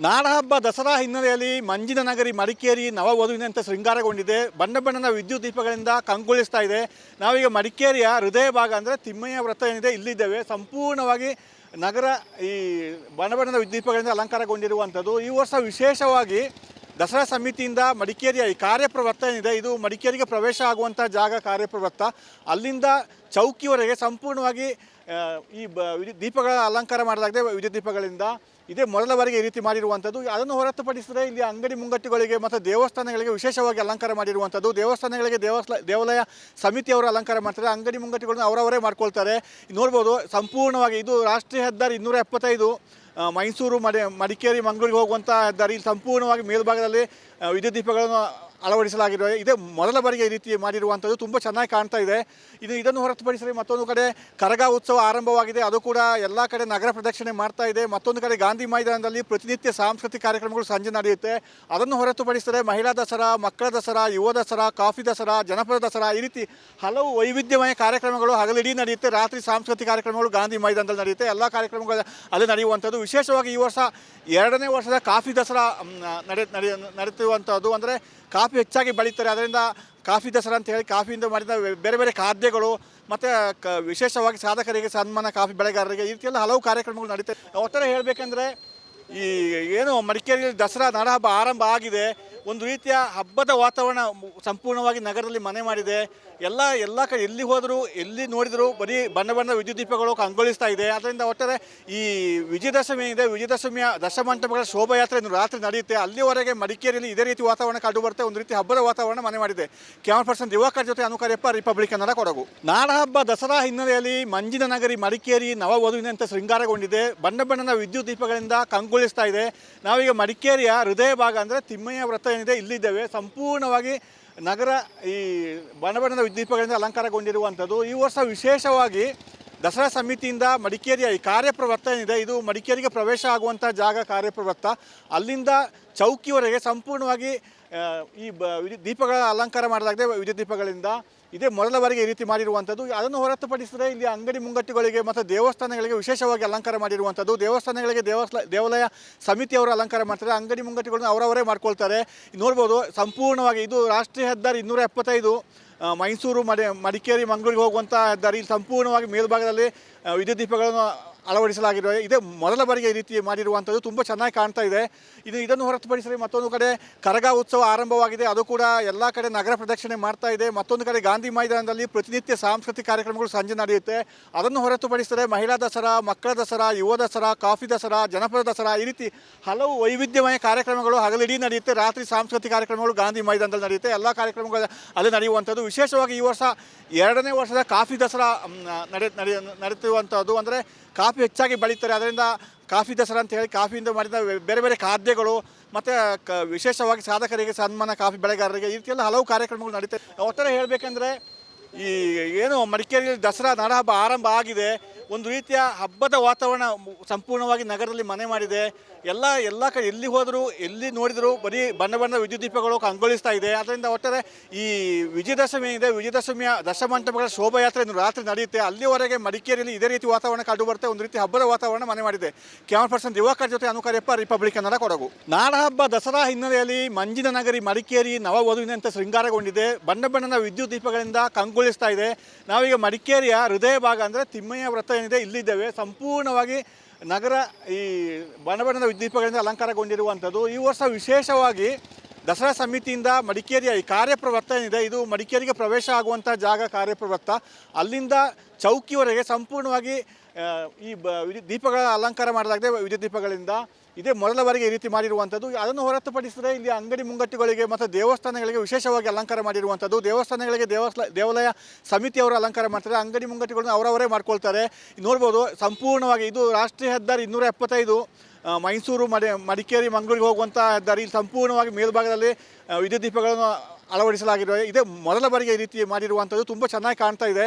ನಾಡಹಬ್ಬ ದಸರಾ ಹಿನ್ನೆಲೆಯಲ್ಲಿ ಮಂಜಿನ ನಗರಿ ಮಡಿಕೇರಿ ನವವಧುವಿನಂತೆ ಶೃಂಗಾರಗೊಂಡಿದೆ. ಬಣ್ಣ ಬಣ್ಣದ ವಿದ್ಯುತ್ ದೀಪಗಳಿಂದ ಕಂಗೊಳಿಸ್ತಾ ಇದೆ. ನಾವೀಗ ಮಡಿಕೇರಿಯ ಹೃದಯ ಭಾಗ ಅಂದರೆ ತಿಮ್ಮಯ್ಯ ವೃತ್ತ ಏನಿದೆ ಇಲ್ಲಿದ್ದೇವೆ. ಸಂಪೂರ್ಣವಾಗಿ ನಗರ ಈ ಬಣ್ಣ ಬಣ್ಣದ ವಿದ್ಯುತ್ ದೀಪಗಳಿಂದ ಅಲಂಕಾರಗೊಂಡಿರುವಂಥದ್ದು. ಈ ವರ್ಷ ವಿಶೇಷವಾಗಿ ದಸರಾ ಸಮಿತಿಯಿಂದ ಮಡಿಕೇರಿಯ ಈ ಕಾರ್ಯಪ್ರವೃತ್ತ ಏನಿದೆ ಇದು ಮಡಿಕೇರಿಗೆ ಪ್ರವೇಶ ಆಗುವಂಥ ಜಾಗ ಕಾರ್ಯಪ್ರವೃತ್ತ. ಅಲ್ಲಿಂದ ಚೌಕಿವರೆಗೆ ಸಂಪೂರ್ಣವಾಗಿ ವಿದ್ಯುತ್ ದೀಪಗಳ ಅಲಂಕಾರ ಮಾಡಲಾಗಿದೆ. ವಿದ್ಯುತ್ ದೀಪಗಳಿಂದ ಇದೇ ಮೊದಲ ಬಾರಿಗೆ ಈ ರೀತಿ ಮಾಡಿರುವಂಥದ್ದು. ಅದನ್ನು ಹೊರತುಪಡಿಸಿದರೆ ಇಲ್ಲಿ ಅಂಗಡಿ ಮುಂಗಟ್ಟುಗಳಿಗೆ ಮತ್ತು ದೇವಸ್ಥಾನಗಳಿಗೆ ವಿಶೇಷವಾಗಿ ಅಲಂಕಾರ ಮಾಡಿರುವಂಥದ್ದು. ದೇವಸ್ಥಾನಗಳಿಗೆ ದೇವಾಲಯ ಸಮಿತಿಯವರು ಅಲಂಕಾರ ಮಾಡ್ತಾರೆ. ಅಂಗಡಿ ಮುಂಗಟ್ಟುಗಳನ್ನು ಅವರವರೇ ಮಾಡ್ಕೊಳ್ತಾರೆ. ನೋಡ್ಬೋದು ಸಂಪೂರ್ಣವಾಗಿ ಇದು ರಾಷ್ಟ್ರೀಯ ಹೆದ್ದಾರಿ 275 ಮೈಸೂರು ಮಡಿಕೇರಿ ಮಂಗಳೂರಿಗೆ ಹೋಗುವಂಥ ಹೆದ್ದಾರಿ. ಇಲ್ಲಿ ಸಂಪೂರ್ಣವಾಗಿ ಮೇಲ್ಭಾಗದಲ್ಲಿ ವಿದ್ಯುತ್ ದೀಪಗಳನ್ನು ಅಳವಡಿಸಲಾಗಿರುವ ಇದೇ ಮೊದಲ ಬಾರಿಗೆ ಈ ರೀತಿ ಮಾಡಿರುವಂಥದ್ದು. ತುಂಬ ಚೆನ್ನಾಗಿ ಕಾಣ್ತಾ ಇದೆ. ಇದನ್ನು ಹೊರತುಪಡಿಸಿದರೆ ಮತ್ತೊಂದು ಕಡೆ ಕರಗ ಉತ್ಸವ ಆರಂಭವಾಗಿದೆ. ಅದು ಕೂಡ ಎಲ್ಲ ಕಡೆ ನಗರ ಪ್ರದಕ್ಷಿಣೆ ಮಾಡ್ತಾ ಇದೆ. ಮತ್ತೊಂದು ಕಡೆ ಗಾಂಧಿ ಮೈದಾನದಲ್ಲಿ ಪ್ರತಿನಿತ್ಯ ಸಾಂಸ್ಕೃತಿಕ ಕಾರ್ಯಕ್ರಮಗಳು ಸಂಜೆ ನಡೆಯುತ್ತೆ. ಅದನ್ನು ಹೊರತುಪಡಿಸಿದರೆ ಮಹಿಳಾ ದಸರಾ, ಮಕ್ಕಳ ದಸರಾ, ಯುವ ದಸರಾ, ಕಾಫಿ ದಸರಾ, ಜನಪದ ದಸರಾ ಈ ರೀತಿ ಹಲವು ವೈವಿಧ್ಯಮಯ ಕಾರ್ಯಕ್ರಮಗಳು ಹಗಲಿಡೀ ನಡೆಯುತ್ತೆ. ರಾತ್ರಿ ಸಾಂಸ್ಕೃತಿಕ ಕಾರ್ಯಕ್ರಮಗಳು ಗಾಂಧಿ ಮೈದಾನದಲ್ಲಿ ನಡೆಯುತ್ತೆ. ಎಲ್ಲ ಕಾರ್ಯಕ್ರಮಗಳು ಅಲ್ಲಿ ನಡೆಯುವಂಥದ್ದು. ವಿಶೇಷವಾಗಿ ಈ ವರ್ಷ 2ನೇ ವರ್ಷದ ಕಾಫಿ ದಸರಾ ನಡೆಯುತ್ತಿರುವಂಥದ್ದು. ಅಂದರೆ ಕಾಫಿ ಹೆಚ್ಚಾಗಿ ಬೆಳೀತಾರೆ. ಅದರಿಂದ ಕಾಫಿ ದಸರಾ ಅಂತ ಹೇಳಿ ಕಾಫಿಯಿಂದ ಮಾಡಿದ ಬೇರೆ ಬೇರೆ ಖಾದ್ಯಗಳು ಮತ್ತು ವಿಶೇಷವಾಗಿ ಸಾಧಕರಿಗೆ ಸನ್ಮಾನ, ಕಾಫಿ ಬೆಳೆಗಾರರಿಗೆ ಈ ರೀತಿಯೆಲ್ಲ ಹಲವು ಕಾರ್ಯಕ್ರಮಗಳು ನಡೀತವೆ. ಒಟ್ಟಾರೆ ಹೇಳಬೇಕೆಂದರೆ ಈ ಏನು ಮಡಿಕೇರಿಯಲ್ಲಿ ದಸರಾ ನಾಡಹಬ್ಬ ಆರಂಭ ಆಗಿದೆ. ಒಂದು ರೀತಿಯ ಹಬ್ಬದ ವಾತಾವರಣ ಸಂಪೂರ್ಣವಾಗಿ ನಗರದಲ್ಲಿ ಮನೆ ಮಾಡಿದೆ. ಎಲ್ಲ ಕಡೆ ಎಲ್ಲಿ ಹೋದರೂ ಎಲ್ಲಿ ನೋಡಿದರೂ ಬರೀ ಬಣ್ಣ ಬಣ್ಣದ ವಿದ್ಯುತ್ ದೀಪಗಳು ಕಂಗೊಳಿಸ್ತಾ ಇದೆ. ಅದರಿಂದ ಒಟ್ಟಾರೆ ಈ ವಿಜಯದಶಮಿ ಇದೆ, ವಿಜಯದಶಮಿಯ ದಶಮಂಟಪಗಳ ಶೋಭಾಯಾತ್ರೆ ರಾತ್ರಿ ನಡೆಯುತ್ತೆ. ಅಲ್ಲಿವರೆಗೆ ಮಡಿಕೇರಿಯಲ್ಲಿ ಇದೇ ರೀತಿ ವಾತಾವರಣ ಕಂಡು ಬರುತ್ತೆ. ಒಂದು ರೀತಿ ಹಬ್ಬದ ವಾತಾವರಣ ಮನೆ ಮಾಡಿದೆ. ಕ್ಯಾಮರಾ ಪರ್ಸನ್ ದಿವಾಕರ್ ಜೊತೆ ಅನುಕರ್ಯಪ್ಪ, ರಿಪಬ್ಲಿಕ್ ಕನ್ನಡ, ಕೊಡಗು. ನಾಡಹಬ್ಬ ದಸರಾ ಹಿನ್ನೆಲೆಯಲ್ಲಿ ಮಂಜಿನ ನಗರಿ ಮಡಿಕೇರಿ ನವವಧುವಿನಂತೆ ಶೃಂಗಾರಗೊಂಡಿದೆ. ಬಣ್ಣ ಬಣ್ಣದ ವಿದ್ಯುತ್ ದೀಪಗಳಿಂದ ಕಂಗೊಳಿಸ್ತಾ ಇದೆ. ನಾವೀಗ ಮಡಿಕೇರಿಯ ಹೃದಯ ಭಾಗ ಅಂದರೆ ತಿಮ್ಮಯ್ಯ ವೃತ್ತ ಏನಿದೆ ಇಲ್ಲಿದ್ದೇವೆ. ಸಂಪೂರ್ಣವಾಗಿ ನಗರ ಈ ಬಣ್ಣ ಬಣ್ಣದ ವಿದ್ಯುತ್ ದೀಪಗಳಿಂದ ಅಲಂಕಾರಗೊಂಡಿರುವಂಥದ್ದು. ಈ ವರ್ಷ ವಿಶೇಷವಾಗಿ ದಸರಾ ಸಮಿತಿಯಿಂದ ಮಡಿಕೇರಿಯ ಈ ಕಾರ್ಯಪ್ರವೃತ್ತ ಏನಿದೆ ಇದು ಮಡಿಕೇರಿಗೆ ಪ್ರವೇಶ ಆಗುವಂಥ ಜಾಗ ಕಾರ್ಯಪ್ರವೃತ್ತ. ಅಲ್ಲಿಂದ ಚೌಕಿವರೆಗೆ ಸಂಪೂರ್ಣವಾಗಿ ದೀಪಗಳ ಅಲಂಕಾರ ಮಾಡಲಾಗಿದೆ. ವಿದ್ಯುತ್ ದೀಪಗಳಿಂದ ಇದೇ ಮೊದಲ ಬಾರಿಗೆ ಈ ರೀತಿ ಮಾಡಿರುವಂಥದ್ದು. ಅದನ್ನು ಹೊರತುಪಡಿಸಿದರೆ ಇಲ್ಲಿ ಅಂಗಡಿ ಮುಂಗಟ್ಟುಗಳಿಗೆ ಮತ್ತು ದೇವಸ್ಥಾನಗಳಿಗೆ ವಿಶೇಷವಾಗಿ ಅಲಂಕಾರ ಮಾಡಿರುವಂಥದ್ದು. ದೇವಸ್ಥಾನಗಳಿಗೆ ದೇವಾಲಯ ಸಮಿತಿಯವರು ಅಲಂಕಾರ ಮಾಡ್ತಾರೆ. ಅಂಗಡಿ ಮುಂಗಟ್ಟುಗಳನ್ನು ಅವರವರೇ ಮಾಡ್ಕೊಳ್ತಾರೆ. ನೋಡ್ಬೋದು ಸಂಪೂರ್ಣವಾಗಿ ಇದು ರಾಷ್ಟ್ರೀಯ ಹೆದ್ದಾರಿ 275 ಮೈಸೂರು ಮಡಿಕೇರಿ ಮಂಗಳೂರಿಗೆ ಹೋಗುವಂಥ ಹೆದ್ದಾರಿ. ಇಲ್ಲಿ ಸಂಪೂರ್ಣವಾಗಿ ಮೇಲ್ಭಾಗದಲ್ಲಿ ವಿದ್ಯುತ್ ದೀಪಗಳನ್ನು ಅಳವಡಿಸಲಾಗಿರುವ ಇದೇ ಮೊದಲ ಬಾರಿಗೆ ಈ ರೀತಿ ಮಾಡಿರುವಂಥದ್ದು. ತುಂಬ ಚೆನ್ನಾಗಿ ಕಾಣ್ತಾ ಇದೆ. ಇದನ್ನು ಹೊರತುಪಡಿಸಿದರೆ ಮತ್ತೊಂದು ಕಡೆ ಕರಗ ಉತ್ಸವ ಆರಂಭವಾಗಿದೆ. ಅದು ಕೂಡ ಎಲ್ಲ ಕಡೆ ನಗರ ಪ್ರದಕ್ಷಿಣೆ ಮಾಡ್ತಾ ಇದೆ. ಮತ್ತೊಂದು ಕಡೆ ಗಾಂಧಿ ಮೈದಾನದಲ್ಲಿ ಪ್ರತಿನಿತ್ಯ ಸಾಂಸ್ಕೃತಿಕ ಕಾರ್ಯಕ್ರಮಗಳು ಸಂಜೆ ನಡೆಯುತ್ತೆ. ಅದನ್ನು ಹೊರತುಪಡಿಸಿದರೆ ಮಹಿಳಾ ದಸರಾ, ಮಕ್ಕಳ ದಸರಾ, ಯುವ ದಸರಾ, ಕಾಫಿ ದಸರಾ, ಜನಪದ ದಸರಾ ಈ ರೀತಿ ಹಲವು ವೈವಿಧ್ಯಮಯ ಕಾರ್ಯಕ್ರಮಗಳು ಹಗಲಿಡೀ ನಡೆಯುತ್ತೆ. ರಾತ್ರಿ ಸಾಂಸ್ಕೃತಿಕ ಕಾರ್ಯಕ್ರಮಗಳು ಗಾಂಧಿ ಮೈದಾನದಲ್ಲಿ ನಡೆಯುತ್ತೆ. ಎಲ್ಲ ಕಾರ್ಯಕ್ರಮಗಳು ಅಲ್ಲಿ ನಡೆಯುವಂಥದ್ದು. ವಿಶೇಷವಾಗಿ ಈ ವರ್ಷ 2ನೇ ವರ್ಷದ ಕಾಫಿ ದಸರಾ ನಡೆಯುತ್ತಿರುವಂಥದ್ದು. ಅಂದರೆ ಕಾಫಿ ಹೆಚ್ಚಾಗಿ ಬೆಳೀತಾರೆ. ಅದರಿಂದ ಕಾಫಿ ದಸರಾ ಅಂತ ಹೇಳಿ ಕಾಫಿಯಿಂದ ಮಾಡಿದ ಬೇರೆ ಬೇರೆ ಖಾದ್ಯಗಳು ಮತ್ತು ವಿಶೇಷವಾಗಿ ಸಾಧಕರಿಗೆ ಸನ್ಮಾನ, ಕಾಫಿ ಬೆಳೆಗಾರರಿಗೆ ಈ ರೀತಿಯೆಲ್ಲ ಹಲವು ಕಾರ್ಯಕ್ರಮಗಳು ನಡೀತವೆ. ಒಟ್ಟಾರೆ ಹೇಳಬೇಕೆಂದರೆ ಈ ಏನು ಮಡಿಕೇರಿಯಲ್ಲಿ ದಸರಾ ನಾಡಹಬ್ಬ ಆರಂಭ ಆಗಿದೆ. ಒಂದು ರೀತಿಯ ಹಬ್ಬದ ವಾತಾವರಣ ಸಂಪೂರ್ಣವಾಗಿ ನಗರದಲ್ಲಿ ಮನೆ ಮಾಡಿದೆ. ಎಲ್ಲ ಕಡೆ ಎಲ್ಲಿ ಹೋದರೂ ಎಲ್ಲಿ ನೋಡಿದರೂ ಬರೀ ಬಣ್ಣ ಬಣ್ಣದ ವಿದ್ಯುತ್ ದೀಪಗಳು ಕಂಗೊಳಿಸ್ತಾ ಇದೆ. ಅದರಿಂದ ಒಟ್ಟಾರೆ ಈ ವಿಜಯದಶಮಿ ಇದೆ, ವಿಜಯದಶಮಿಯ ದಶಮಂಟಪಗಳ ಶೋಭಾಯಾತ್ರೆ ರಾತ್ರಿ ನಡೆಯುತ್ತೆ. ಅಲ್ಲಿವರೆಗೆ ಮಡಿಕೇರಿಯಲ್ಲಿ ಇದೇ ರೀತಿ ವಾತಾವರಣ ಕಂಡು ಬರುತ್ತೆ. ಒಂದು ರೀತಿ ಹಬ್ಬದ ವಾತಾವರಣ ಮನೆ ಮಾಡಿದೆ. ಕ್ಯಾಮರಾ ಪರ್ಸನ್ ದಿವಾಕರ್ ಜೊತೆ ಅನುಕರ್ಯಪ್ಪ, ರಿಪಬ್ಲಿಕ್ ಕನ್ನಡ, ಕೊಡಗು. ನಾಡಹಬ್ಬ ದಸರಾ ಹಿನ್ನೆಲೆಯಲ್ಲಿ ಮಂಜಿನ ನಗರಿ ಮಡಿಕೇರಿ ನವವಧುವಿನಂತೆ ಶೃಂಗಾರಗೊಂಡಿದೆ. ಬಣ್ಣ ಬಣ್ಣದ ವಿದ್ಯುತ್ ದೀಪಗಳಿಂದ ಕಂಗೊಳಿಸ್ತಾ ಇದೆ. ನಾವೀಗ ಮಡಿಕೇರಿಯ ಹೃದಯ ಭಾಗ ಅಂದರೆ ತಿಮ್ಮಯ್ಯ ವೃತ್ತ ಏನಿದೆ ಇಲ್ಲಿದ್ದೇವೆ. ಸಂಪೂರ್ಣವಾಗಿ ನಗರ ಈ ಬಣ್ಣ ಬಣ್ಣದ ವಿದ್ಯುತ್ ದೀಪಗಳಿಂದ ಅಲಂಕಾರಗೊಂಡಿರುವಂಥದ್ದು. ಈ ವರ್ಷ ವಿಶೇಷವಾಗಿ ದಸರಾ ಸಮಿತಿಯಿಂದ ಮಡಿಕೇರಿಯ ಈ ಕಾರ್ಯಪ್ರವೃತ್ತ ಏನಿದೆ ಇದು ಮಡಿಕೇರಿಗೆ ಪ್ರವೇಶ ಆಗುವಂಥ ಜಾಗ ಕಾರ್ಯಪ್ರವೃತ್ತ. ಅಲ್ಲಿಂದ ಚೌಕಿವರೆಗೆ ಸಂಪೂರ್ಣವಾಗಿ ದೀಪಗಳ ಅಲಂಕಾರ ಮಾಡಲಾಗಿದೆ. ವಿದ್ಯುತ್ ದೀಪಗಳಿಂದ ಇದೇ ಮೊದಲ ಬಾರಿಗೆ ಈ ರೀತಿ ಮಾಡಿರುವಂಥದ್ದು. ಅದನ್ನು ಹೊರತುಪಡಿಸಿದರೆ ಇಲ್ಲಿ ಅಂಗಡಿ ಮುಂಗಟ್ಟುಗಳಿಗೆ ಮತ್ತು ದೇವಸ್ಥಾನಗಳಿಗೆ ವಿಶೇಷವಾಗಿ ಅಲಂಕಾರ ಮಾಡಿರುವಂಥದ್ದು. ದೇವಸ್ಥಾನಗಳಿಗೆ ದೇವಾಲಯ ಸಮಿತಿಯವರು ಅಲಂಕಾರ ಮಾಡ್ತಾರೆ. ಅಂಗಡಿ ಮುಂಗಟ್ಟುಗಳನ್ನು ಅವರವರೇ ಮಾಡ್ಕೊಳ್ತಾರೆ. ನೋಡ್ಬೋದು ಸಂಪೂರ್ಣವಾಗಿ ಇದು ರಾಷ್ಟ್ರೀಯ ಹೆದ್ದಾರಿ 275 ಮೈಸೂರು ಮಡಿಕೇರಿ ಮಂಗಳೂರಿಗೆ ಹೋಗುವಂಥ ಹೆದ್ದಾರಿ. ಇಲ್ಲಿ ಸಂಪೂರ್ಣವಾಗಿ ಮೇಲ್ಭಾಗದಲ್ಲಿ ವಿದ್ಯುತ್ ದೀಪಗಳನ್ನು ಅಳವಡಿಸಲಾಗಿರುವ ಇದೇ ಮೊದಲ ಬಾರಿಗೆ ಈ ರೀತಿ ಮಾಡಿರುವಂಥದ್ದು ತುಂಬ ಚೆನ್ನಾಗಿ ಕಾಣ್ತಾ ಇದೆ.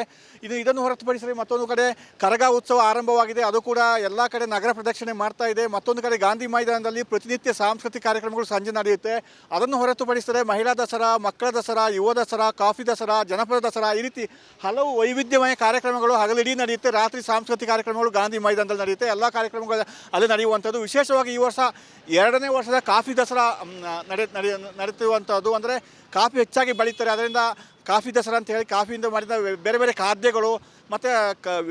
ಇದನ್ನು ಹೊರತುಪಡಿಸಿ ಮತ್ತೊಂದು ಕಡೆ ಕರಗ ಉತ್ಸವ ಆರಂಭವಾಗಿದೆ, ಅದು ಕೂಡ ಎಲ್ಲ ಕಡೆ ನಗರ ಪ್ರದಕ್ಷಿಣೆ ಮಾಡ್ತಾ ಇದೆ. ಮತ್ತೊಂದು ಕಡೆ ಗಾಂಧಿ ಮೈದಾನದಲ್ಲಿ ಪ್ರತಿನಿತ್ಯ ಸಾಂಸ್ಕೃತಿಕ ಕಾರ್ಯಕ್ರಮಗಳು ಸಂಜೆ ನಡೆಯುತ್ತೆ. ಅದನ್ನು ಹೊರತುಪಡಿಸಿದರೆ ಮಹಿಳಾ ದಸರಾ, ಮಕ್ಕಳ ದಸರಾ, ಯುವ ದಸರಾ, ಕಾಫಿ ದಸರಾ, ಜನಪದ ದಸರಾ, ಈ ರೀತಿ ಹಲವು ವೈವಿಧ್ಯಮಯ ಕಾರ್ಯಕ್ರಮಗಳು ಹಗಲಿಡೀ ನಡೆಯುತ್ತೆ. ರಾತ್ರಿ ಸಾಂಸ್ಕೃತಿಕ ಕಾರ್ಯಕ್ರಮಗಳು ಗಾಂಧಿ ಮೈದಾನದಲ್ಲಿ ನಡೆಯುತ್ತೆ. ಎಲ್ಲ ಕಾರ್ಯಕ್ರಮಗಳು ಅಲ್ಲಿ ನಡೆಯುವಂಥದ್ದು. ವಿಶೇಷವಾಗಿ ಈ ವರ್ಷ 2ನೇ ವರ್ಷದ ಕಾಫಿ ದಸರಾ ನಡೆಯುವಂಥದ್ದು. ಅಂದರೆ ಕಾಫಿ ಹೆಚ್ಚಾಗಿ ಬೆಳೀತಾರೆ, ಅದರಿಂದ ಕಾಫಿ ದಸರಾ ಅಂತ ಹೇಳಿ ಕಾಫಿಯಿಂದ ಮಾಡಿದ ಬೇರೆ ಬೇರೆ ಖಾದ್ಯಗಳು ಮತ್ತು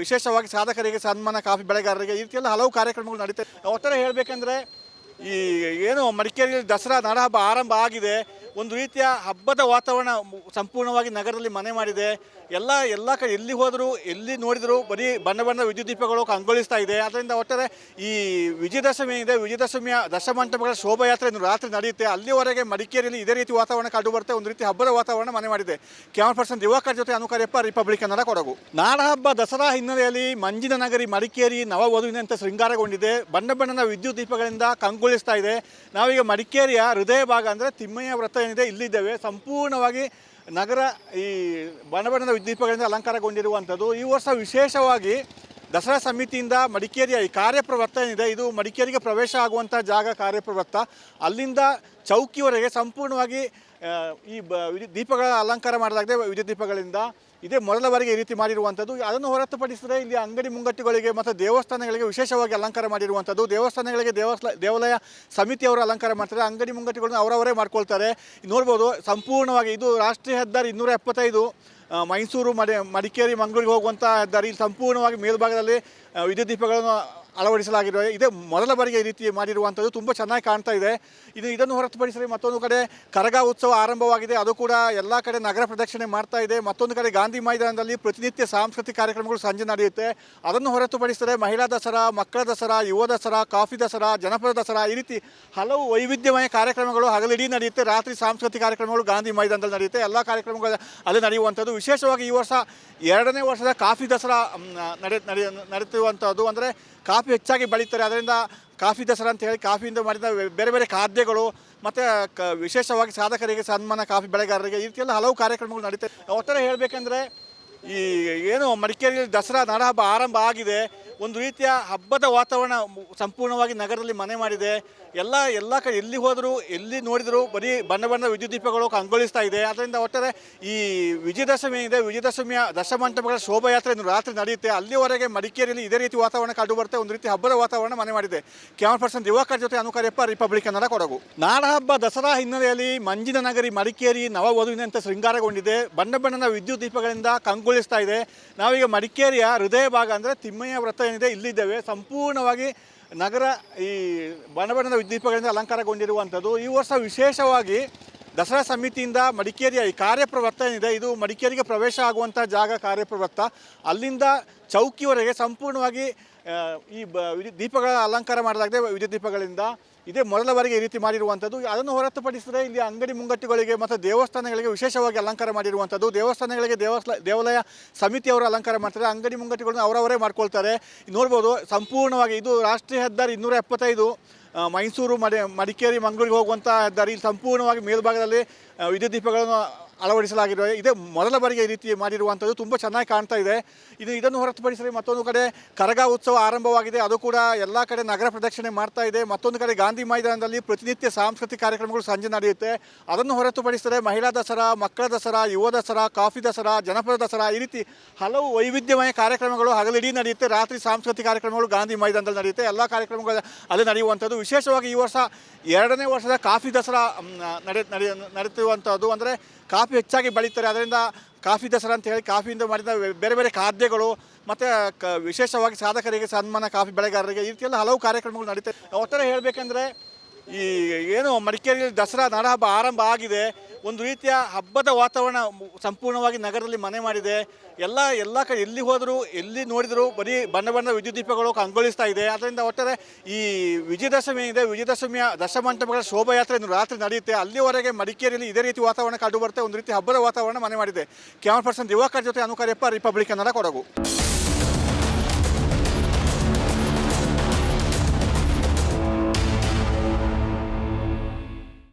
ವಿಶೇಷವಾಗಿ ಸಾಧಕರಿಗೆ ಸನ್ಮಾನ, ಕಾಫಿ ಬೆಳೆಗಾರರಿಗೆ, ಈ ರೀತಿಯೆಲ್ಲ ಹಲವು ಕಾರ್ಯಕ್ರಮಗಳು ನಡೀತವೆ. ಒಟ್ಟಾರೆ ಹೇಳಬೇಕಂದ್ರೆ ಈ ಏನು ಮಡಿಕೇರಿಯಲ್ಲಿ ದಸರಾ ನಾಡಹಬ್ಬ ಆರಂಭ ಆಗಿದೆ. ಒಂದು ರೀತಿಯ ಹಬ್ಬದ ವಾತಾವರಣ ಸಂಪೂರ್ಣವಾಗಿ ನಗರದಲ್ಲಿ ಮನೆ ಮಾಡಿದೆ. ಎಲ್ಲ ಕಡೆ ಎಲ್ಲಿ ಹೋದರೂ ಎಲ್ಲಿ ನೋಡಿದರೂ ಬರೀ ಬಣ್ಣ ಬಣ್ಣದ ವಿದ್ಯುತ್ ದೀಪಗಳು ಕಂಗೊಳಿಸ್ತಾ ಇದೆ. ಅದರಿಂದ ಒಟ್ಟಾರೆ ಈ ವಿಜಯದಶಮಿ ಇದೆ, ವಿಜಯದಶಮಿಯ ದಶಮಂಟಪಗಳ ಶೋಭಾಯಾತ್ರೆ ಇನ್ನು ರಾತ್ರಿ ನಡೆಯುತ್ತೆ. ಅಲ್ಲಿವರೆಗೆ ಮಡಿಕೇರಿಯಲ್ಲಿ ಇದೇ ರೀತಿ ವಾತಾವರಣ ಕಂಡು ಬರುತ್ತೆ. ಒಂದು ರೀತಿ ಹಬ್ಬದ ವಾತಾವರಣ ಮನೆ ಮಾಡಿದೆ. ಕ್ಯಾಮರಾ ಪರ್ಸನ್ ದಿವಾಕರ್ ಜೊತೆ ಅನುಕಾರ್ಯಪ್ಪ, ರಿಪಬ್ಲಿಕ್ ಕನ್ನಡ, ಕೊಡಗು. ನಾಡಹಬ್ಬ ದಸರಾ ಹಿನ್ನೆಲೆಯಲ್ಲಿ ಮಂಜಿನ ನಗರಿ ಮಡಿಕೇರಿ ನವವಧುವಿನಂತೆ ಶೃಂಗಾರಗೊಂಡಿದೆ. ಬಣ್ಣ ಬಣ್ಣದ ವಿದ್ಯುತ್ ದೀಪಗಳಿಂದ ಕಂಗೊಳಿಸ್ತಾ ಇದೆ. ನಾವೀಗ ಮಡಿಕೇರಿಯ ಹೃದಯ ಭಾಗ ಅಂದರೆ ತಿಮ್ಮಯ್ಯ ವೃತ್ತ ಏನಿದೆ ಇಲ್ಲಿದ್ದೇವೆ. ಸಂಪೂರ್ಣವಾಗಿ ನಗರ ಈ ಬಣ್ಣ ಬಣ್ಣದ ದೀಪಗಳಿಂದ ಅಲಂಕಾರಗೊಂಡಿರುವಂಥದ್ದು. ಈ ವರ್ಷ ವಿಶೇಷವಾಗಿ ದಸರಾ ಸಮಿತಿಯಿಂದ ಮಡಿಕೇರಿಯ ಈ ಕಾರ್ಯಪ್ರವೃತ್ತ ಏನಿದೆ, ಇದು ಮಡಿಕೇರಿಗೆ ಪ್ರವೇಶ ಆಗುವಂಥ ಜಾಗ ಕಾರ್ಯಪ್ರವೃತ್ತ. ಅಲ್ಲಿಂದ ಚೌಕಿಯವರೆಗೆ ಸಂಪೂರ್ಣವಾಗಿ ಈ ದೀಪಗಳ ಅಲಂಕಾರ ಮಾಡಲಾಗಿದೆ ವಿದ್ಯುತ್ ದೀಪಗಳಿಂದ. ಇದೇ ಮೊದಲ ಬಾರಿಗೆ ಈ ರೀತಿ ಮಾಡಿರುವಂಥದ್ದು. ಅದನ್ನು ಹೊರತುಪಡಿಸಿದರೆ ಇಲ್ಲಿ ಅಂಗಡಿ ಮುಂಗಟ್ಟುಗಳಿಗೆ ಮತ್ತು ದೇವಸ್ಥಾನಗಳಿಗೆ ವಿಶೇಷವಾಗಿ ಅಲಂಕಾರ ಮಾಡಿರುವಂಥದ್ದು. ದೇವಸ್ಥಾನಗಳಿಗೆ ದೇವಾಲಯ ಸಮಿತಿಯವರು ಅಲಂಕಾರ ಮಾಡ್ತಾರೆ, ಅಂಗಡಿ ಮುಂಗಟ್ಟುಗಳನ್ನು ಅವರವರೇ ಮಾಡ್ಕೊಳ್ತಾರೆ. ನೋಡ್ಬೋದು ಸಂಪೂರ್ಣವಾಗಿ ಇದು ರಾಷ್ಟ್ರೀಯ ಹೆದ್ದಾರಿ 275 ಮೈಸೂರು ಮಡಿಕೇರಿ ಮಂಗಳೂರಿಗೆ ಹೋಗುವಂಥ ಹೆದ್ದಾರಿ. ಇಲ್ಲಿ ಸಂಪೂರ್ಣವಾಗಿ ಮೇಲ್ಭಾಗದಲ್ಲಿ ವಿದ್ಯುತ್ ದೀಪಗಳನ್ನು ಅಳವಡಿಸಲಾಗಿರುವ ಇದೇ ಮೊದಲ ಬಾರಿಗೆ ಈ ರೀತಿ ಮಾಡಿರುವಂಥದ್ದು ತುಂಬ ಚೆನ್ನಾಗಿ ಕಾಣ್ತಾ ಇದೆ. ಇದನ್ನು ಹೊರತುಪಡಿಸಿ ಮತ್ತೊಂದು ಕಡೆ ಕರಗ ಉತ್ಸವ ಆರಂಭವಾಗಿದೆ, ಅದು ಕೂಡ ಎಲ್ಲ ಕಡೆ ನಗರ ಪ್ರದಕ್ಷಿಣೆ ಮಾಡ್ತಾ ಇದೆ. ಮತ್ತೊಂದು ಕಡೆ ಗಾಂಧಿ ಮೈದಾನದಲ್ಲಿ ಪ್ರತಿನಿತ್ಯ ಸಾಂಸ್ಕೃತಿಕ ಕಾರ್ಯಕ್ರಮಗಳು ಸಂಜೆ ನಡೆಯುತ್ತೆ. ಅದನ್ನು ಹೊರತುಪಡಿಸಿದರೆ ಮಹಿಳಾ ದಸರಾ, ಮಕ್ಕಳ ದಸರಾ, ಯುವ ದಸರಾ, ಕಾಫಿ ದಸರಾ, ಜನಪದ ದಸರಾ, ಈ ರೀತಿ ಹಲವು ವೈವಿಧ್ಯಮಯ ಕಾರ್ಯಕ್ರಮಗಳು ಹಗಲಿಡೀ ನಡೆಯುತ್ತೆ. ರಾತ್ರಿ ಸಾಂಸ್ಕೃತಿಕ ಕಾರ್ಯಕ್ರಮಗಳು ಗಾಂಧಿ ಮೈದಾನದಲ್ಲಿ ನಡೆಯುತ್ತೆ. ಎಲ್ಲ ಕಾರ್ಯಕ್ರಮಗಳು ಅಲ್ಲಿ ನಡೆಯುವಂಥದ್ದು. ವಿಶೇಷವಾಗಿ ಈ ವರ್ಷ 2ನೇ ವರ್ಷದ ಕಾಫಿ ದಸರಾ ನಡೆಯುವಂಥದ್ದು. ಅಂದರೆ ಕಾಫಿ ಹೆಚ್ಚಾಗಿ ಬೆಳೀತಾರೆ, ಅದರಿಂದ ಕಾಫಿ ದಸರಾ ಅಂತ ಹೇಳಿ ಕಾಫಿಯಿಂದ ಮಾಡಿದ ಬೇರೆ ಬೇರೆ ಖಾದ್ಯಗಳು ಮತ್ತು ವಿಶೇಷವಾಗಿ ಸಾಧಕರಿಗೆ ಸನ್ಮಾನ, ಕಾಫಿ ಬೆಳೆಗಾರರಿಗೆ, ಈ ರೀತಿಯೆಲ್ಲ ಹಲವು ಕಾರ್ಯಕ್ರಮಗಳು ನಡೀತವೆ. ಒಟ್ಟಾರೆ ಹೇಳಬೇಕಂದ್ರೆ ಈ ಏನು ಮಡಿಕೇರಿಯಲ್ಲಿ ದಸರಾ ನಾಡಹಬ್ಬ ಆರಂಭ ಆಗಿದೆ. ಒಂದು ರೀತಿಯ ಹಬ್ಬದ ವಾತಾವರಣ ಸಂಪೂರ್ಣವಾಗಿ ನಗರದಲ್ಲಿ ಮನೆ ಮಾಡಿದೆ. ಎಲ್ಲ ಕಡೆ ಎಲ್ಲಿ ಹೋದರೂ ಎಲ್ಲಿ ನೋಡಿದರೂ ಬರೀ ಬಣ್ಣ ಬಣ್ಣದ ವಿದ್ಯುತ್ ದೀಪಗಳು ಕಂಗೊಳಿಸ್ತಾ ಇದೆ. ಅದರಿಂದ ಒಟ್ಟಾರೆ ಈ ವಿಜಯದಶಮಿ ಇದೆ, ವಿಜಯದಶಮಿಯ ದಶಮಂಟಪಗಳ ಶೋಭಾಯಾತ್ರೆ ಇನ್ನು ರಾತ್ರಿ ನಡೆಯುತ್ತೆ. ಅಲ್ಲಿವರೆಗೆ ಮಡಿಕೇರಿಯಲ್ಲಿ ಇದೇ ರೀತಿ ವಾತಾವರಣ ಕಂಡು ಬರುತ್ತೆ. ಒಂದು ರೀತಿ ಹಬ್ಬದ ವಾತಾವರಣ ಮನೆ ಮಾಡಿದೆ. ಕ್ಯಾಮರಾ ಪರ್ಸನ್ ದಿವಾಕರ್ ಜೊತೆ ಅನುಕಾರ್ಯಪ್ಪ, ರಿಪಬ್ಲಿಕ್ ಕನ್ನಡ, ಕೊಡಗು. ನಾಡಹಬ್ಬ ದಸರಾ ಹಿನ್ನೆಲೆಯಲ್ಲಿ ಮಂಜಿನ ನಗರಿ ಮಡಿಕೇರಿ ನವವಧುವಿನಂತೆ ಶೃಂಗಾರಗೊಂಡಿದೆ. ಬಣ್ಣ ಬಣ್ಣದ ವಿದ್ಯುತ್ ದೀಪಗಳಿಂದ ಕಂಗೊಳಿಸ್ತಾ ಇದೆ. ನಾವೀಗ ಮಡಿಕೇರಿಯ ಹೃದಯ ಭಾಗ ಅಂದರೆ ತಿಮ್ಮಯ್ಯ ವೃತ್ತ ಏನಿದೆ ಇಲ್ಲಿದ್ದೇವೆ. ಸಂಪೂರ್ಣವಾಗಿ ನಗರ ಈ ಬಣ್ಣ ಬಣ್ಣದ ದೀಪಗಳಿಂದ ಅಲಂಕಾರಗೊಂಡಿರುವಂಥದ್ದು. ಈ ವರ್ಷ ವಿಶೇಷವಾಗಿ ದಸರಾ ಸಮಿತಿಯಿಂದ ಮಡಿಕೇರಿಯ ಈ ಕಾರ್ಯಪ್ರವೃತ್ತ ಏನಿದೆ, ಇದು ಮಡಿಕೇರಿಗೆ ಪ್ರವೇಶ ಆಗುವಂಥ ಜಾಗ ಕಾರ್ಯಪ್ರವೃತ್ತ. ಅಲ್ಲಿಂದ ಚೌಕಿಯವರೆಗೆ ಸಂಪೂರ್ಣವಾಗಿ ಈ ದೀಪಗಳ ಅಲಂಕಾರ ಮಾಡಲಾಗಿದೆ ವಿದ್ಯುತ್ ದೀಪಗಳಿಂದ. ಇದೇ ಮೊದಲ ಬಾರಿಗೆ ಈ ರೀತಿ ಮಾಡಿರುವಂಥದ್ದು. ಅದನ್ನು ಹೊರತುಪಡಿಸಿದರೆ ಇಲ್ಲಿ ಅಂಗಡಿ ಮುಂಗಟ್ಟುಗಳಿಗೆ ಮತ್ತು ದೇವಸ್ಥಾನಗಳಿಗೆ ವಿಶೇಷವಾಗಿ ಅಲಂಕಾರ ಮಾಡಿರುವಂಥದ್ದು. ದೇವಸ್ಥಾನಗಳಿಗೆ ದೇವಾಲಯ ಸಮಿತಿಯವರು ಅಲಂಕಾರ ಮಾಡ್ತಾರೆ, ಅಂಗಡಿ ಮುಂಗಟ್ಟುಗಳನ್ನು ಅವರವರೇ ಮಾಡ್ಕೊಳ್ತಾರೆ. ನೋಡ್ಬೋದು ಸಂಪೂರ್ಣವಾಗಿ ಇದು ರಾಷ್ಟ್ರೀಯ ಹೆದ್ದಾರಿ 275 ಮೈಸೂರು ಮಡಿಕೇರಿ ಮಂಗಳೂರಿಗೆ ಹೋಗುವಂಥ ಹೆದ್ದಾರಿ. ಇಲ್ಲಿ ಸಂಪೂರ್ಣವಾಗಿ ಮೇಲ್ಭಾಗದಲ್ಲಿ ವಿದ್ಯುತ್ ದೀಪಗಳನ್ನು ಅಳವಡಿಸಲಾಗಿರುವ ಇದೇ ಮೊದಲ ಬಾರಿಗೆ ಈ ರೀತಿ ಮಾಡಿರುವಂಥದ್ದು ತುಂಬ ಚೆನ್ನಾಗಿ ಕಾಣ್ತಾ ಇದೆ. ಇದನ್ನು ಹೊರತುಪಡಿಸಿ ಮತ್ತೊಂದು ಕಡೆ ಕರಗ ಉತ್ಸವ ಆರಂಭವಾಗಿದೆ, ಅದು ಕೂಡ ಎಲ್ಲ ಕಡೆ ನಗರ ಪ್ರದಕ್ಷಿಣೆ ಮಾಡ್ತಾ ಇದೆ. ಮತ್ತೊಂದು ಕಡೆ ಗಾಂಧಿ ಮೈದಾನದಲ್ಲಿ ಪ್ರತಿನಿತ್ಯ ಸಾಂಸ್ಕೃತಿಕ ಕಾರ್ಯಕ್ರಮಗಳು ಸಂಜೆ ನಡೆಯುತ್ತೆ. ಅದನ್ನು ಹೊರತುಪಡಿಸಿದರೆ ಮಹಿಳಾ ದಸರಾ, ಮಕ್ಕಳ ದಸರಾ, ಯುವ ದಸರಾ, ಕಾಫಿ ದಸರಾ, ಜನಪದ ದಸರಾ, ಈ ರೀತಿ ಹಲವು ವೈವಿಧ್ಯಮಯ ಕಾರ್ಯಕ್ರಮಗಳು ಹಗಲಿಡೀ ನಡೆಯುತ್ತೆ. ರಾತ್ರಿ ಸಾಂಸ್ಕೃತಿಕ ಕಾರ್ಯಕ್ರಮಗಳು ಗಾಂಧಿ ಮೈದಾನದಲ್ಲಿ ನಡೆಯುತ್ತೆ. ಎಲ್ಲ ಕಾರ್ಯಕ್ರಮಗಳು ಅಲ್ಲಿ ನಡೆಯುವಂಥದ್ದು. ವಿಶೇಷವಾಗಿ ಈ ವರ್ಷ 2ನೇ ವರ್ಷದ ಕಾಫಿ ದಸರಾ ನಡೆಯುವಂಥದ್ದು. ಅಂದರೆ ಕಾಫಿ ಹೆಚ್ಚಾಗಿ ಬೆಳೀತಾರೆ, ಅದರಿಂದ ಕಾಫಿ ದಸರಾ ಅಂತ ಹೇಳಿ ಕಾಫಿಯಿಂದ ಮಾಡಿದ ಬೇರೆ ಬೇರೆ ಖಾದ್ಯಗಳು ಮತ್ತು ವಿಶೇಷವಾಗಿ ಸಾಧಕರಿಗೆ ಸನ್ಮಾನ, ಕಾಫಿ ಬೆಳೆಗಾರರಿಗೆ, ಈ ರೀತಿಯೆಲ್ಲ ಹಲವು ಕಾರ್ಯಕ್ರಮಗಳು ನಡೀತವೆ. ಒಟ್ಟಾರೆ ಹೇಳಬೇಕಂದ್ರೆ ಈ ಏನು ಮಡಿಕೇರಿಯಲ್ಲಿ ದಸರಾ ನಾಡಹಬ್ಬ ಆರಂಭ ಆಗಿದೆ. ಒಂದು ರೀತಿಯ ಹಬ್ಬದ ವಾತಾವರಣ ಸಂಪೂರ್ಣವಾಗಿ ನಗರದಲ್ಲಿ ಮನೆ ಮಾಡಿದೆ. ಎಲ್ಲ ಕಡೆ ಎಲ್ಲಿ ಹೋದರೂ ಎಲ್ಲಿ ನೋಡಿದರೂ ಬರೀ ಬಣ್ಣ ಬಣ್ಣದ ವಿದ್ಯುತ್ ದೀಪಗಳು ಕಂಗೊಳಿಸ್ತಾ ಇದೆ. ಅದರಿಂದ ಒಟ್ಟಾರೆ ಈ ವಿಜಯದಶಮಿ ಇದೆ, ವಿಜಯದಶಮಿಯ ದಶಮಂಟಪಗಳ ಶೋಭಾಯಾತ್ರೆ ಇನ್ನು ರಾತ್ರಿ ನಡೆಯುತ್ತೆ. ಅಲ್ಲಿವರೆಗೆ ಮಡಿಕೇರಿಯಲ್ಲಿ ಇದೇ ರೀತಿ ವಾತಾವರಣ ಕಂಡು ಬರುತ್ತೆ. ಒಂದು ರೀತಿ ಹಬ್ಬದ ವಾತಾವರಣ ಮನೆ ಮಾಡಿದೆ. ಕ್ಯಾಮರಾ ಪರ್ಸನ್ ದಿವಾಕರ್ ಜೊತೆ ಅನುಕಾರ್ಯಪ್ಪ, ರಿಪಬ್ಲಿಕ್ ಕನ್ನಡ, ಕೊಡಗು.